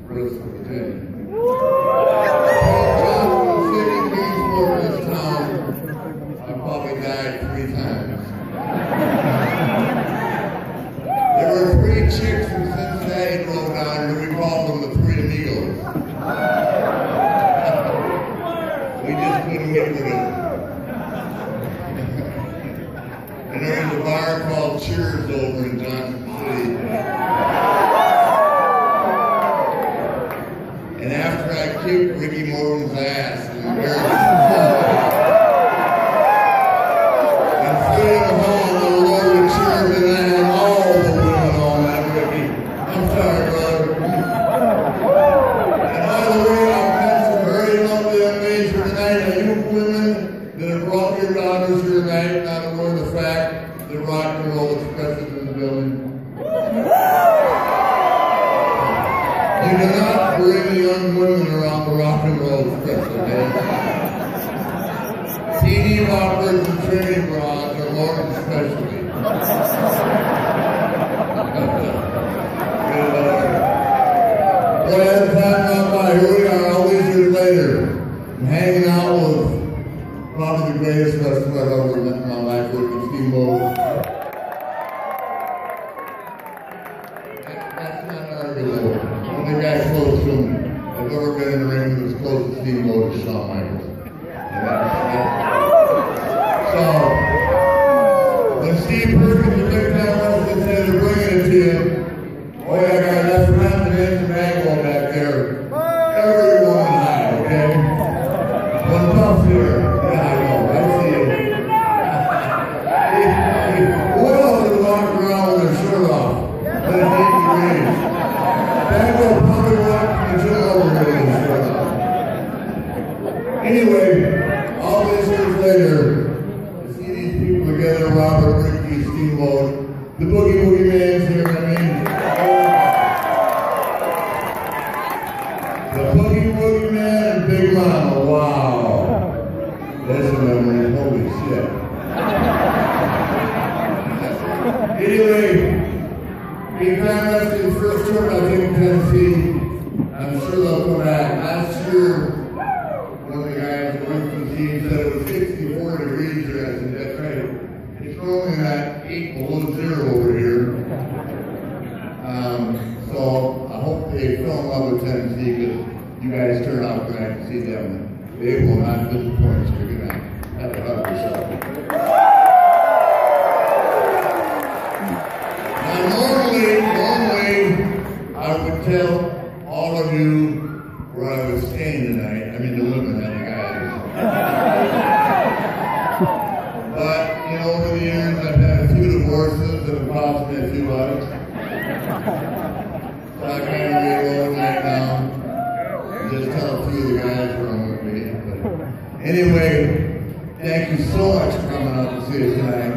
Bristol TN. I probably died 3 times. There were 3 chicks from Cincinnati drove down here. We called them the 3 amigos. We just couldn't get rid of them. And there was a bar called Cheers over in Johnson City. And after I kicked Ricky Morton's ass and embarrassed him, and stood in the hall and there were the chairs and I had all the women on that Ricky. I'm sorry, brother. And by the way, I've had some very lovely young ladies here tonight. Now, you women that have brought your daughters here tonight, not aware of the fact that rock and roll is present in the building. You do not bring young women around the rock and roll express, okay? CD rockers and training bras are more especially. Boy, as time gone by, here we are all these years later, and hanging out with probably the greatest wrestler I've ever met in my life, Ricky Steamboat. That's not arguable. The guy close to him, I've ever been in the ring that was close to Steamboat is Shawn Michaels. So, when Steve Perkins, the big time wrestler, said they're bringing it to you, oh yeah, guys, that's around the Nancy Magwell back there. Everyone high, okay? One puff here. Yeah, I know, I see it. What else is walking around with their shirt off? Let it take the range. That will probably walk the gym over here. Anyway, all these years later, to see these people together, Robert, Ricky, Steamboat, the Boogie Woogie Man's here, I mean. The Boogie Woogie Man and Big Mama, wow. That's a memory, holy shit. Anyway, big time wrestling first tour I think in Tennessee. I'm sure they'll come back. Last year, one of the guys who worked for the team said it was 64 degrees here. I said, that's right. It's only at 8 below 0 over here. So I hope they fell in love with Tennessee because you guys turn out tonight to see them. They will not disappoint you. Good night. Have a hug yourself. Normally, I would tell all of you where I was staying tonight. I mean, the women and the guys. But, you know, over the years, I've had a few divorces that have cost me a few bucks. So I kind of get over that now. And just tell a few of the guys where I'm going to be. But anyway, thank you so much for coming out to see us tonight.